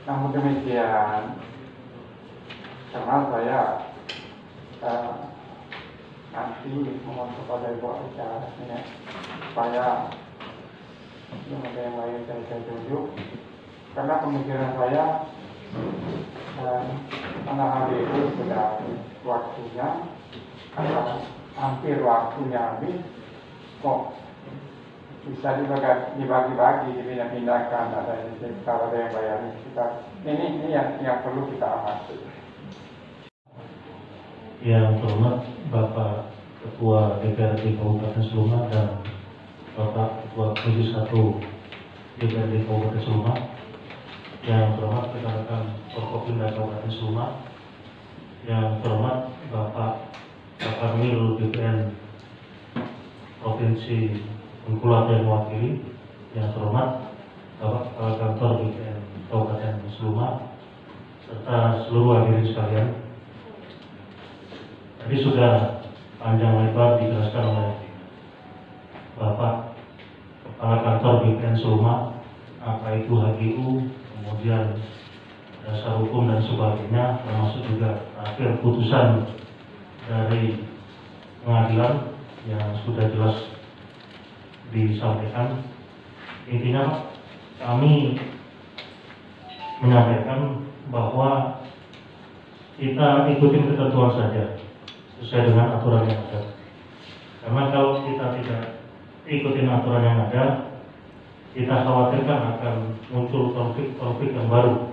Namun demikian, karena saya nanti mohon kepada Ibu Aisyah supaya yang ada yang lain saya tunjuk, karena pemikiran saya anak hari itu sudah waktunya, hampir waktunya habis, kok bisa dibagi-bagi, dipindah-pindahkan, ada yang bayarnya kita. Ini yang perlu kita amati. Yang terhormat Bapak Ketua DPRD Kabupaten Sleman dan Bapak Ketua Komisi 1 DPRD Kabupaten Sleman, yang terhormat rekan-rekan Forkopimda Kabupaten Sleman, yang terhormat Bapak Kaparwil BPN Provinsi Bengkulu yang mewakili, yang terhormat Bapak Kepala Kantor BPN Kabupaten Sleman, serta seluruh hadirin sekalian. Tadi sudah panjang lebar dijelaskan oleh Bapak Kepala Kantor BPN Sleman apa itu HGU, kemudian dasar hukum dan sebagainya, termasuk juga akhir putusan dari pengadilan yang sudah jelas disampaikan. Intinya kami menyampaikan bahwa kita ikutin ketentuan saja sesuai dengan aturan yang ada. Karena kalau kita tidak ikutin aturan yang ada, kita khawatirkan akan muncul konflik-konflik yang baru.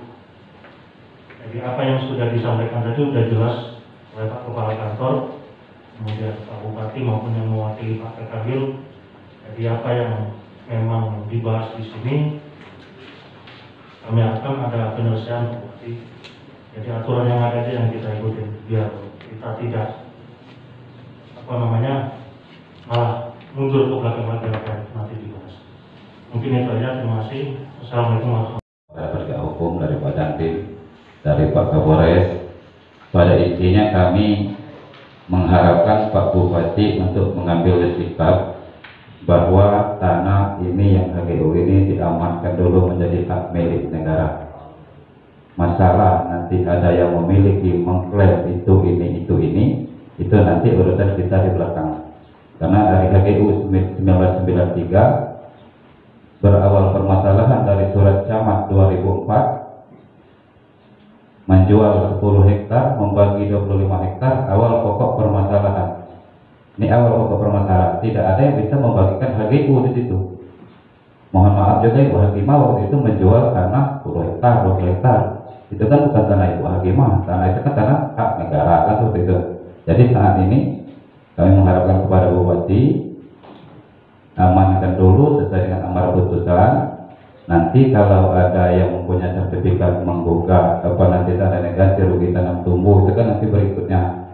Jadi apa yang sudah disampaikan tadi sudah jelas oleh Pak Kepala Kantor, kemudian Pak Bupati maupun yang mewakili Pak Kabil. Jadi apa yang memang dibahas di sini, kami akan ada penyelesaian Pak Bupati. Jadi aturan yang ada yang kita ikutin biar kita tidak malah mundur ke belakang nanti dibahas. Mungkin itu aja, terima kasih. Assalamualaikum warahmatullahi wabarakatuh. Penegak hukum dari Pak Dantim, dari Pak Kapolres. Pada intinya kami mengharapkan Pak Bupati untuk mengambil sikap bahwa tanah ini yang HGU ini diamankan dulu menjadi hak milik negara. Masalah nanti ada yang memiliki mengklaim itu nanti urusan kita di belakang. Karena dari HGU 1993 berawal permasalahan dari surat camat 2004 menjual 10 hektar membagi 25 hektar, awal pokok permasalahan. Ini awal pokok permasalahan, tidak ada yang bisa membagikan HGU di situ. Mohon maaf juga Ibu Hakimah waktu itu menjual tanah 10 hektar, 20 hektar. Itu kan bukan tanah Ibu Hakimah, tanah itu kan tanah hak negara kan seperti itu. Jadi saat ini kami mengharapkan kepada Bupati amankan dulu sesuai dengan amar putusan. Nanti kalau ada yang mempunyai sertifikat menggugat nanti tanda negasi rugi tanam tumbuh, itu kan nanti berikutnya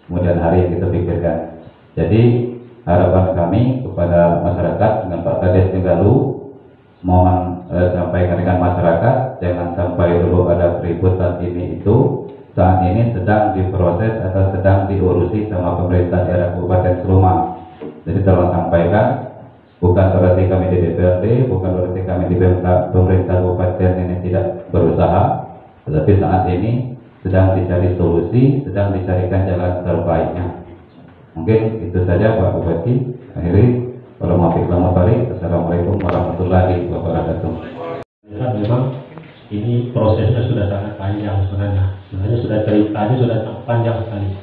kemudian hari yang kita pikirkan. Jadi harapan kami kepada masyarakat dengan Pak Kades Tegalu, mohon sampaikan dengan masyarakat jangan sampai dulu ada keributan ini itu. Saat ini sedang diproses atau sedang diurusi sama pemerintah daerah Kabupaten Sleman. Jadi tolong sampaikan, bukan berarti kami di DPRD, bukan berarti kami di pemerintah kabupaten ini tidak berusaha, tetapi saat ini sedang dicari solusi, sedang dicarikan jalan terbaiknya. Mungkin itu saja Pak Bupati. Akhiri, Assalamualaikum warahmatullahi wabarakatuh. Ya, memang ini prosesnya sudah sangat panjang sebenarnya. Sudah ceritanya sudah sangat panjang sekali.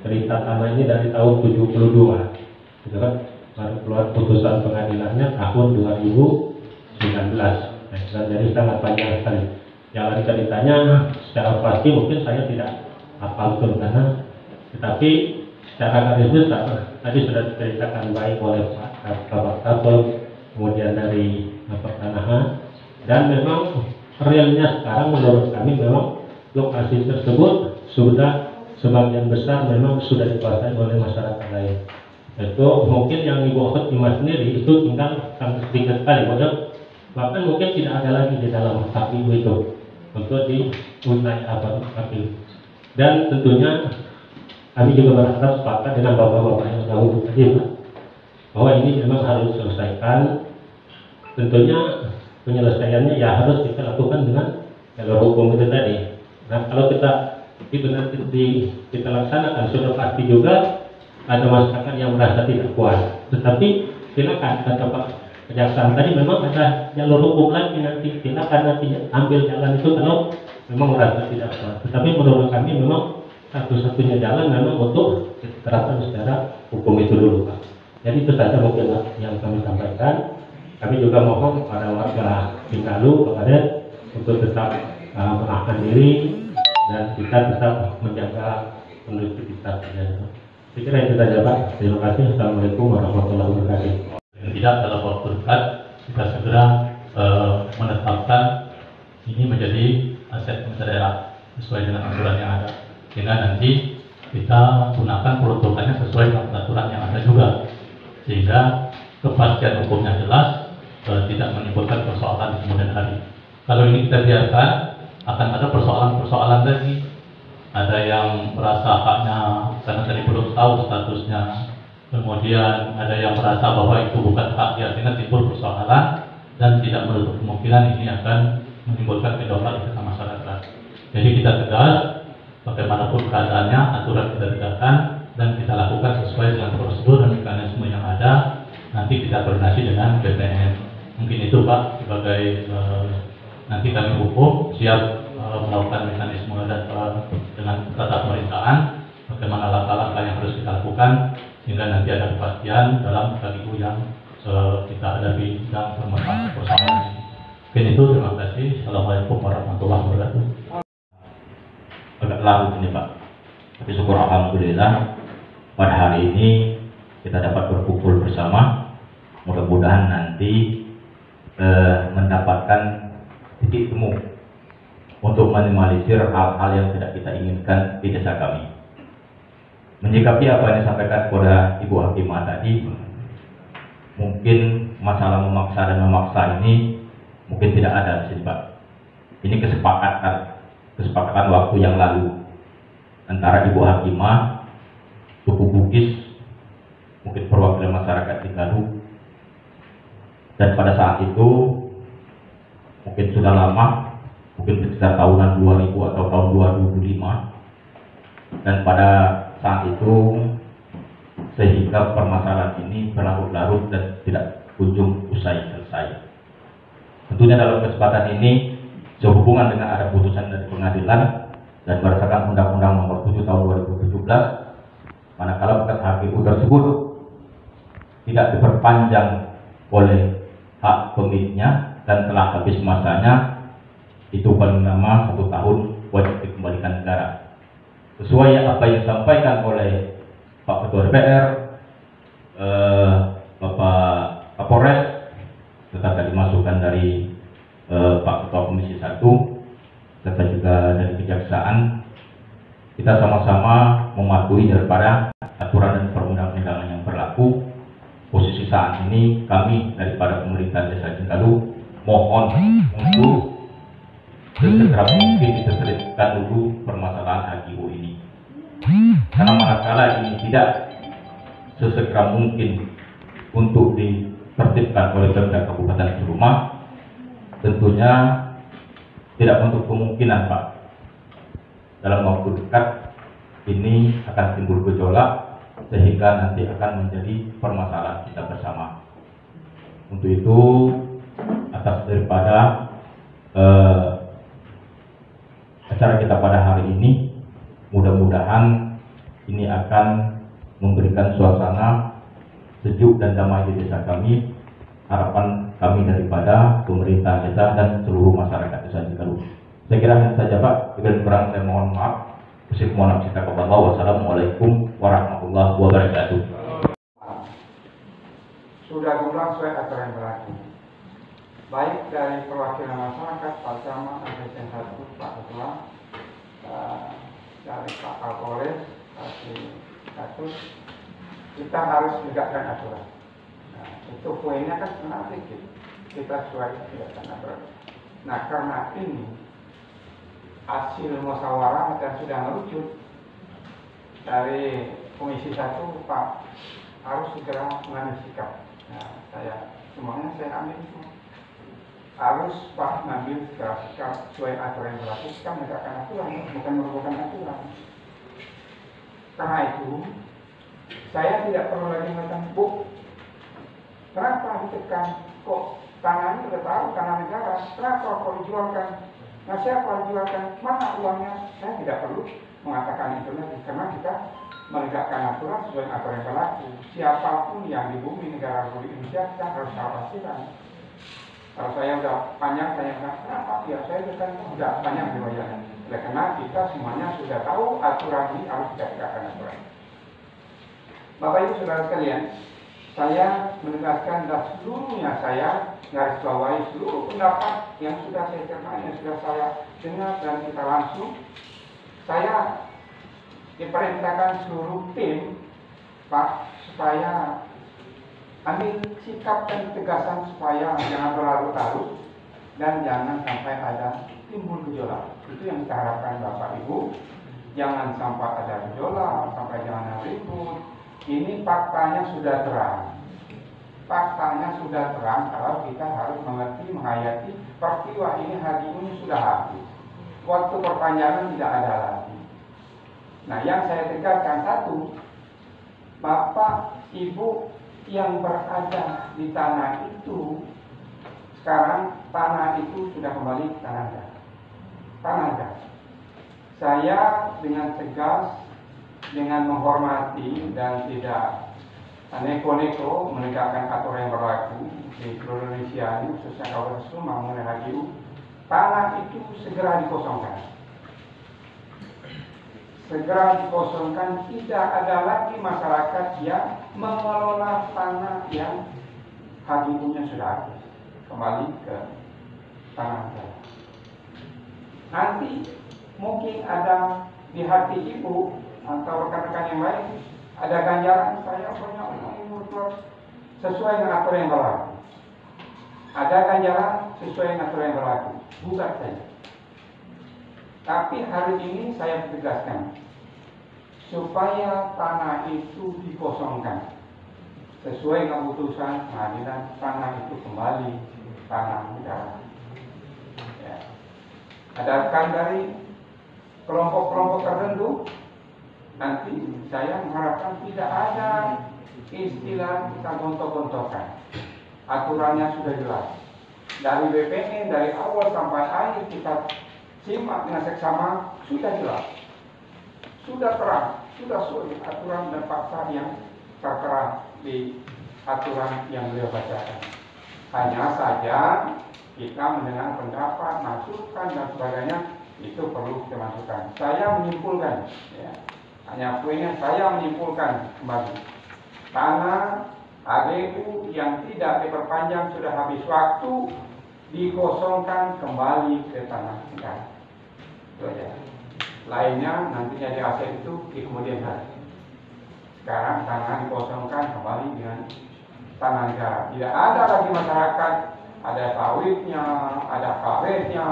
Cerita tanah ini dari tahun 72, gitu kan? Baru keluar putusan pengadilannya tahun 2019. Dan jadi sangat panjang sekali. Jalan ceritanya secara pasti mungkin saya tidak hafal betul karena, tetapi secara garis besar tadi sudah diceritakan baik oleh Pak Kapol, kemudian dari pertanahan, dan memang realnya sekarang menurut kami memang lokasi tersebut sudah sebagian besar memang sudah dikuasai oleh masyarakat lain. Itu mungkin yang Ibu Khotimah sendiri itu tinggal sangat sedikit sekali, bahkan mungkin tidak ada lagi di dalam HGU itu untuk di wilayah HGU. Dan tentunya kami juga berharap sepakat dengan bapak-bapak yang dahulu tadi bahwa ini memang harus diselesaikan. Tentunya penyelesaiannya ya harus kita lakukan dengan jalur hukum begitu nanti kita laksanakan sudah pasti juga ada masyarakat yang merasa tidak puas. Tetapi silakan, kata Pak Kejaksaan tadi, memang ada jalur hukum lagi, nanti silakan nanti ambil jalan itu kalau memang merasa tidak puas. Tetapi menurut kami memang satu-satunya jalan memang untuk diterapkan secara hukum itu dulu, Pak. Jadi itu saja mungkin yang kami sampaikan. Kami juga mohon kepada warga Pingalu kepada untuk tetap menahan diri dan kita tetap menjaga kondusivitas. Saya kira itu saja, Pak. Terima kasih. Assalamualaikum warahmatullahi wabarakatuh. Tidak dalam waktu dekat kita segera menetapkan ini menjadi aset pemerintah daerah sesuai dengan aturan yang ada, sehingga nanti kita gunakan peruntukannya sesuai dengan peraturan yang ada juga, sehingga kepastian hukumnya jelas, tidak menimbulkan persoalan di kemudian hari. Kalau ini kita biarkan, akan ada persoalan-persoalan lagi. Ada yang merasa haknya karena tadi belum tahu statusnya, kemudian ada yang merasa bahwa itu bukan hak dia, sehingga timbul persoalan dan tidak menutup kemungkinan ini akan menimbulkan kedaulatan di tengah masyarakat. Jadi kita tegas, bagaimanapun keadaannya, aturan kita tegakkan dan kita lakukan sesuai dengan prosedur dan mekanisme yang ada. Nanti kita koordinasi dengan BPN. Mungkin itu, Pak, sebagai nanti kami hukum siap melakukan mekanisme dan dengan tata pemerintahan bagaimana langkah-langkah yang harus kita lakukan sehingga nanti ada kepastian dalam kaliku yang kita hadapi dalam permasalahan ini. Mungkin itu, terima kasih. Assalamualaikum warahmatullahi wabarakatuh. Agak larut ini, Pak. Tapi syukur alhamdulillah pada hari ini kita dapat berkumpul bersama. Mudah-mudahan nanti mendapatkan titik temu untuk minimalisir hal-hal yang tidak kita inginkan di desa kami. Menyikapi apa yang disampaikan kepada Ibu Hakimah tadi, mungkin masalah memaksa dan memaksa ini mungkin tidak ada di sini, Pak. Ini kesepakatan waktu yang lalu antara Ibu Hakimah, suku Bugis, mungkin perwakilan masyarakat di Galuh, dan pada saat itu mungkin sudah lama, mungkin sekitar tahunan 2000 atau tahun 2005, dan pada saat itu sehingga permasalahan ini berlarut-larut dan tidak kunjung selesai. Tentunya dalam kesempatan ini sehubungan dengan ada putusan dari pengadilan dan berdasarkan Undang-Undang Nomor 7 Tahun 2017, manakala bekas HGU tersebut tidak diperpanjang oleh hak pemiliknya dan telah habis masanya, itu paling lama 1 tahun wajib dikembalikan negara. Sesuai apa yang disampaikan oleh Pak Ketua DPR, Bapak Kapolres, serta dimasukkan dari Pak Ketua Komisi 1, serta juga dari Kejaksaan, kita sama-sama mematuhi daripada aturan dan perundang-undangan yang berlaku. Posisi saat ini kami daripada pemerintah Desa Cengkalu mohon untuk sesegera mungkin diselesaikan dulu permasalahan HGU ini. Karena manakala ini tidak sesegera mungkin untuk ditertibkan oleh Pemda Kabupaten Ciruma, tentunya tidak untuk kemungkinan, Pak, dalam waktu dekat ini akan timbul gejolak sehingga nanti akan menjadi permasalahan kita bersama. Untuk itu, atas daripada acara kita pada hari ini, mudah-mudahan ini akan memberikan suasana sejuk dan damai di desa kami. Harapan kami daripada pemerintah desa dan seluruh masyarakat desa Cengkalu. Saya kira hanya saja, Pak. Jika kurang saya mohon maaf. Wassalamualaikum warahmatullahi wabarakatuh. Sudah diulang sesuai aturan yang berlaku. Baik dari perwakilan masyarakat, Pak Camat, Asisten 1, Pak Ketua, dari Pak Kapolres, Pak Katus, kita harus tegakkan aturan. Nah, itu poinnya kan sebenarnya sedikit. Kita sesuai tegakkan aturan. Nah, karena ini hasil musyawarah dan sudah merujuk dari Komisi 1, Pak harus segera mengambil sikap. Nah, semuanya saya ambil semua. harus Pak ngambil sikap sesuai aturan yang berlaku, kita menegakkan aturan, bukan merupakan aturan. Karena itu, saya tidak perlu lagi mengatakan, Bu, kenapa ditekan? Kok tangannya sudah tahu, tangan negara, kenapa kok dijualkan? Nah, siapa dijualkan? Mana uangnya? Saya tidak perlu mengatakan itu lagi, karena kita menegakkan aturan sesuai aturan yang berlaku. Siapapun yang di bumi negara Republik Indonesia, kita harus tahu pastikan. Kalau saya udah panjang, saya bilang, kenapa? Ya saya udah panjang riwayatnya. Oleh karena kita semuanya sudah tahu aturan ini harus kita tegakkan aturan. Bapak Ibu Saudara sekalian, saya menegaskan dan seluruhnya saya garis bawahi seluruh pendapat yang sudah saya cerna, yang sudah saya dengar dan kita langsung. Saya diperintahkan seluruh tim, Pak, supaya ambil sikap dan tegasan supaya jangan berlarut-larut dan jangan sampai ada timbul gejolak. Itu yang kita harapkan Bapak Ibu. Jangan sampai ada gejolak, sampai jangan ada ribut. Ini faktanya sudah terang. Faktanya sudah terang kalau kita harus mengerti, menghayati peristiwa ini hari ini sudah habis. Waktu perpanjangan tidak ada lagi. Nah, yang saya tegaskan satu, Bapak, Ibu yang berada di tanah itu, sekarang tanah itu sudah kembali ke tanah negara. Tanah negara. Saya dengan tegas, dengan menghormati dan tidak neko-neko menegakkan aturan yang berlaku di seluruh Indonesia ini, khususnya Kabupaten Sumbawa mengenai HGU, tanah itu segera dikosongkan. Segera dikosongkan, tidak ada lagi masyarakat yang mengelola tanah yang HGU-nya sudah habis, kembali ke tanah negara. Nanti mungkin ada di hati ibu atau rekan-rekan yang lain ada ganjaran, saya punya umur sesuai dengan aturan yang berlaku. Ada ganjaran sesuai dengan aturan yang berlaku, bukan saja. Tapi hari ini saya tegaskan supaya tanah itu dikosongkan sesuai keputusan pengadilan, tanah itu kembali tanah negara. Ya. Adapun dari kelompok-kelompok tertentu, nanti saya mengharapkan tidak ada istilah kita gontok-gontokan. Aturannya sudah jelas. Dari BPN dari awal sampai akhir kita simak dengan seksama, sudah jelas, sudah terang, sudah sesuai aturan dan fakta yang tertera di aturan yang beliau bacakan. Hanya saja kita mendengar pendapat, masukan dan sebagainya, itu perlu kita masukkan. Saya menyimpulkan, ya, hanya poinnya saya menyimpulkan kembali, tanah HGU yang tidak diperpanjang sudah habis waktu, dikosongkan kembali ke tanah negara. Itu aja. Lainnya nantinya di aset itu di kemudian hari. Sekarang tanah dikosongkan kembali dengan tanah negara. Tidak ada lagi masyarakat, ada sawitnya, ada karetnya,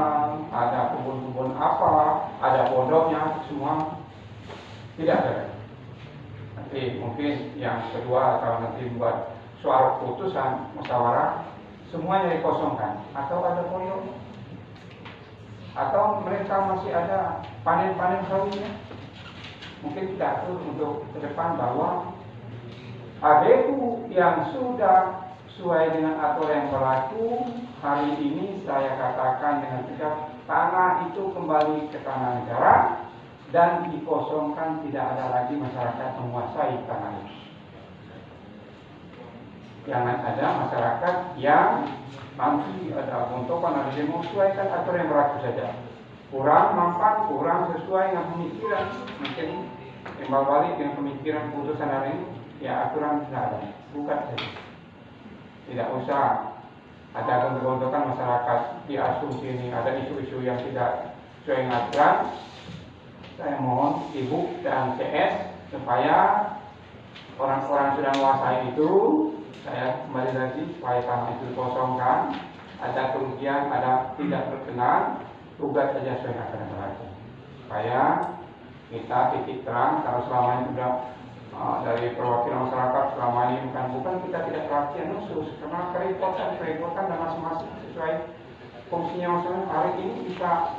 ada kebun-kebun apa, ada pondoknya, semua tidak ada. Nanti mungkin yang kedua atau nanti buat soal putusan musyawarah, semuanya dikosongkan atau ada pondoknya, atau mereka masih ada panen-panen sawitnya. Mungkin kita atur untuk ke depan bahwa HGU yang sudah sesuai dengan aturan yang berlaku, hari ini saya katakan dengan tegas, tanah itu kembali ke tanah negara dan dikosongkan, tidak ada lagi masyarakat menguasai tanah itu. Jangan ada masyarakat yang nanti ada gontokan, ada demo, sesuaikan aturan yang berlaku saja. Kurang mampan, kurang sesuai dengan pemikiran, mungkin timbal balik dengan pemikiran putusan hari ini, ya aturan tidak ada, bukan saja. Tidak usah ada gontok-gontokan masyarakat di asumsi ini, ada isu-isu yang tidak sesuai dengan aturan. Saya mohon Ibu dan CS supaya orang-orang sudah menguasai itu, saya kembali lagi supaya tanah itu dikosongkan, ada kerugian, ada tidak berkenan, tugas saja sesuai dengan aturan berlaku. Supaya kita titik terang, kalau selama ini sudah dari perwakilan masyarakat selama ini bukan kita tidak perhatian khusus karena kerepotan dan masing-masing sesuai fungsinya maksudnya hari ini bisa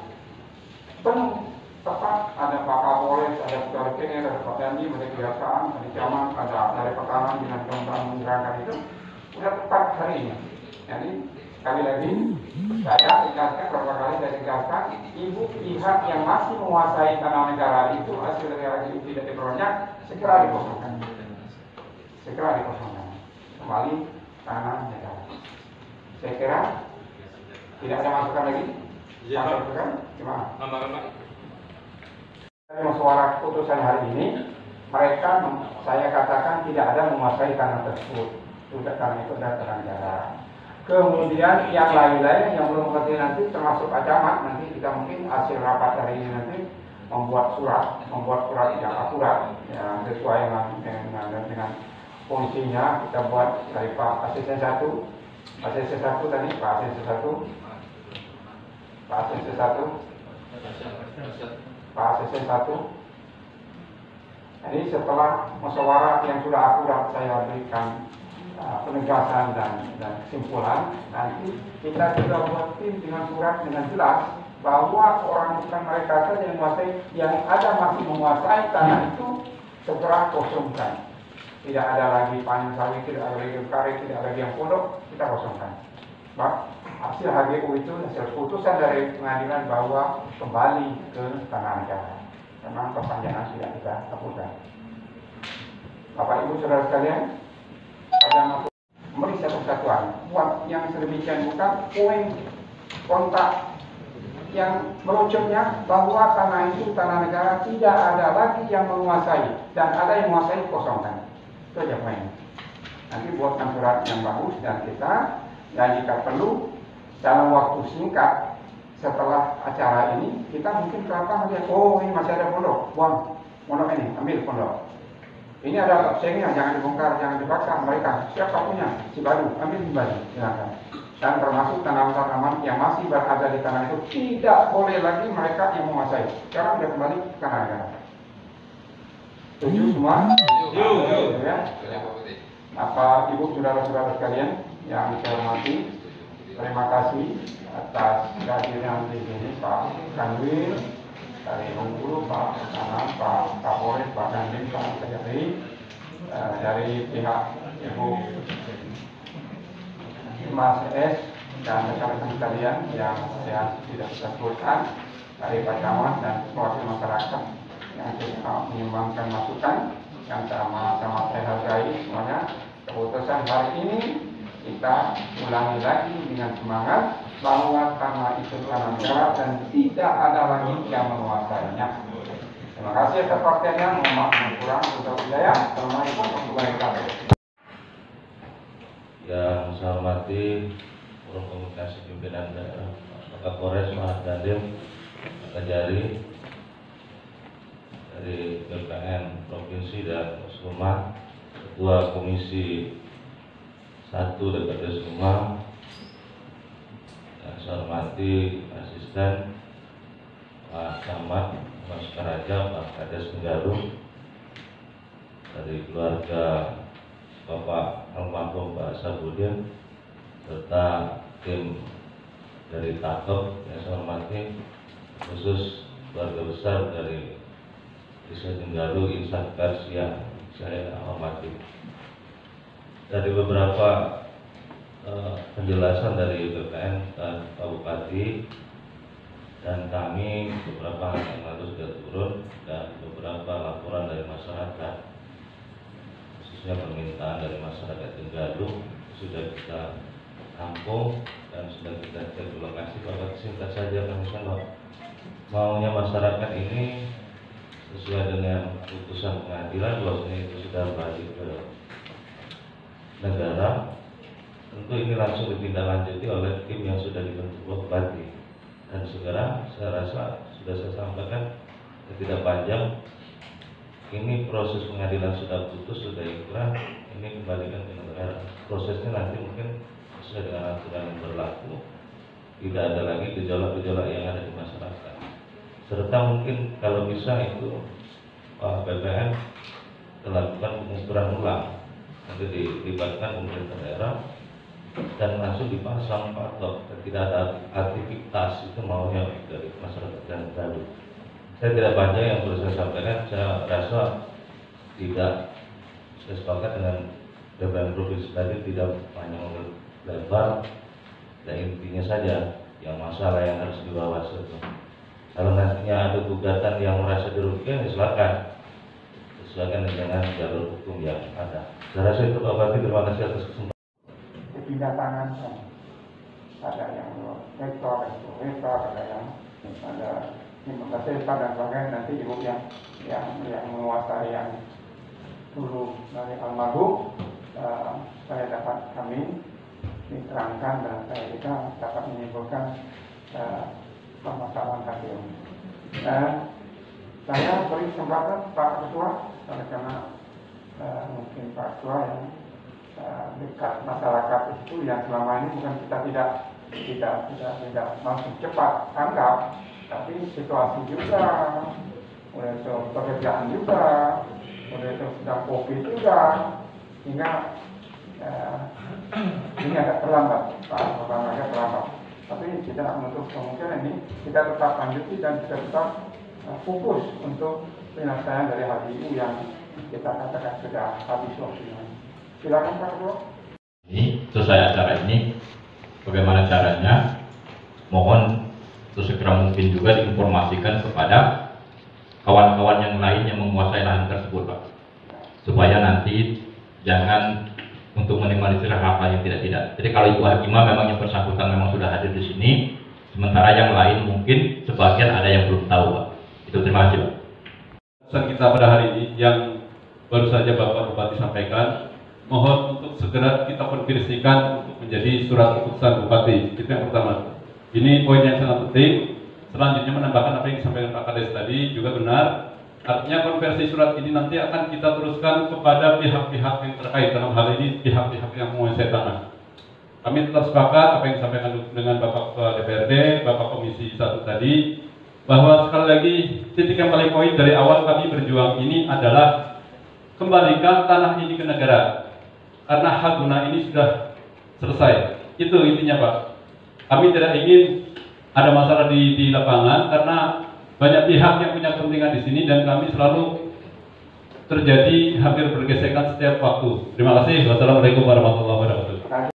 penuh tepat, ada Pak Kapolres, ada Ketua DPR, ada Pak Dandi, ada Kejaksaan, ada Camat, ada dari Pertahanan dengan teman-teman menggerakkan itu sudah tepat hari ini. Jadi sekali lagi saya tegaskan beberapa kali saya tegaskan, ibu pihak yang masih menguasai tanah negara itu hasil dari itu tidak diperoleh, segera dikosongkan, kembali tanah negara. Saya kira tidak ada masukan lagi. Masukan gimana? Musyawarah putusan hari ini, mereka saya katakan tidak ada menguasai tanah tersebut. Sudah karena itu adalah tanah negara. Kemudian yang lain-lain yang belum mengerti nanti termasuk Pak Camat, nanti kita mungkin hasil rapat hari ini nanti membuat surat yang akurat, yang sesuai dengan fungsinya. Kita buat dari Pak Asisten 1 tadi, Pak Asisten 1. Jadi setelah musyawarah yang sudah akurat saya berikan penegasan dan kesimpulan, nanti kita sudah buat tim dengan surat dengan jelas bahwa orang bukan mereka saja yang menguasai, yang ada masih menguasai tanah itu segera kosongkan. Tidak ada lagi panen sawit, tidak ada lagi karet, tidak ada lagi yang pondok, kita kosongkan. Hasil HGU itu hasil putusan dari pengadilan bahwa kembali ke tanah negara. Memang perpanjangan sudah kita hapuskan. Bapak Ibu Saudara sekalian, ada masuk memberi satu kesatuan. Buat yang sedemikian bukan poin kontak yang merucuknya bahwa tanah itu tanah negara, tidak ada lagi yang menguasai dan ada yang menguasai kosongkan. Itu aja poin. Nanti buatkan surat yang bagus dan kita, dan jika perlu dalam waktu singkat setelah acara ini kita mungkin kelihatan lihat, oh ini masih ada pondok, buang pondok ini, ambil pondok. Ini ada sengnya, jangan dibongkar, jangan dipaksa mereka. Siapa punya? Si Baru, ambil kembali, silakan. Dan termasuk tanaman-tanaman yang masih berada di tanah itu tidak boleh lagi mereka yang menguasai. Sekarang sudah kembali ke tanah negara. Setuju semua? Setuju. Ya. Apa Ibu saudara-saudara sekalian yang saya hormati, terima kasih atas kehadiran di sini Pak Kanwil dari Bengkulu, Pak Sana, Pak Kapolres, Pak Dandim, Pak Kejari, dari pihak Ibu Mas S dan rekan-rekan sekalian yang saya tidak bisa sebutkan, dari Pak Camat dan wakil masyarakat yang sudah menyumbangkan masukan yang sama-sama saya hargai semuanya. Keputusan hari ini kita ulangi lagi dengan semangat bahwa tanah itu tanah negara dan tidak ada lagi yang menguasainya. Terima kasih atas perhatiannya. Mohon maaf yang kurang. Untuk hidayah. Assalamualaikum warahmatullahi wabarakatuh. Yang saya hormati Forum Komunikasi Pimpinan Daerah Pak Kapolres, Pak Dandim, Pak Kejari, dari BPN Provinsi dan Suma, Ketua Komisi 1 DPRD Suma, yang saya hormati Asisten Pak Camat, Mas Karaja, Pak Kades Tenggaru, dari keluarga Bapak almarhum Pak Sabudin, serta tim dari Takop yang saya hormati, khusus keluarga besar dari Desa Tenggaru, Insan Pers yang saya hormati. Dari beberapa penjelasan dari BPN dan Pak Bupati dan kami beberapa hari yang lalu sudah turun, dan beberapa laporan dari masyarakat, khususnya permintaan dari masyarakat Tenggaru sudah kita tampung dan sudah kita cek ke lokasi. Bapak singkat saja kami maunya masyarakat ini sesuai dengan putusan pengadilan bahwasanya itu sudah balik ke negara. Tentu ini langsung ditindaklanjuti oleh tim yang sudah dibentuk Bupati, dan segera saya rasa sudah saya sampaikan tidak panjang. Ini proses pengadilan sudah putus, sudah inkrah, ini kembalikan ke negara. Prosesnya nanti mungkin sesuai dengan aturan yang berlaku, tidak ada lagi gejolak-gejolak yang ada di masyarakat. Serta mungkin kalau bisa itu Pak BPN melakukan pengukuran ulang, nanti dilibatkan pemerintah daerah dan langsung dipasang patok, tidak ada aktivitas, itu maunya dari masyarakat dan Bali. Saya tidak panjang yang perlu saya sampaikan, saya rasa tidak saya sepakat dengan BPN Provinsi tadi, tidak panjang lebar, dan intinya saja yang masalah yang harus dibawa itu. Kalau nantinya ada gugatan yang merasa dirugikan, ya silakan sesuaikan dengan jalur hukum yang ada. Saya rasa itu Pak Bupati, terima kasih atas kesempatan. Pindah tangan kan, ada yang hektar, ada yang ada 15 hektar dan sebagainya. Nanti ibu yang menguasai yang dulu dari almarhum, saya dapat kami diterangkan dan kita dapat menyimpulkan permasalahan KPU. Saya beri kesempatan Pak Ketua, karena mungkin Pak Ketua yang dekat masyarakat itu, yang selama ini bukan kita tidak langsung cepat tanggap, tapi situasi juga, udah itu pekerjaan juga, udah itu sedang COVID juga, sehingga ini agak terlambat, Pak, agak terlambat. Tapi tidak menutup kemungkinan ini kita tetap lanjuti dan kita tetap fokus untuk penyelesaian dari HGU yang kita katakan sudah habis waktunya. Silakan Pak Ketua. Ini selesai acara ini, bagaimana caranya? Mohon sesegera mungkin juga diinformasikan kepada kawan-kawan yang lain yang menguasai lahan tersebut, Pak, supaya nanti jangan untuk meminimalisir hal-hal yang tidak-tidak. Jadi kalau Ibu Hakimah memang yang bersangkutan memang sudah hadir di sini, sementara yang lain mungkin sebagian ada yang belum tahu, Pak. Itu terima kasih, Pak. Pesan kita pada hari ini yang baru saja Bapak Bupati sampaikan, mohon untuk segera kita konversikan untuk menjadi surat keputusan Bupati. Itu yang pertama. Ini poin yang sangat penting. Selanjutnya menambahkan apa yang disampaikan Pak Kades tadi juga benar. Artinya konversi surat ini nanti akan kita teruskan kepada pihak-pihak yang terkait, dalam hal ini pihak-pihak yang menguasai tanah. Kami tetap sepakat apa yang disampaikan dengan Bapak Ketua DPRD, Bapak Komisi 1 tadi, bahwa sekali lagi titik yang paling poin dari awal kami berjuang ini adalah kembalikan tanah ini ke negara, karena hak guna ini sudah selesai. Itu intinya, Pak. Kami tidak ingin ada masalah di lapangan, karena banyak pihak yang punya kepentingan di sini dan kami selalu terjadi hampir bergesekan setiap waktu. Terima kasih. Wassalamualaikum warahmatullahi wabarakatuh.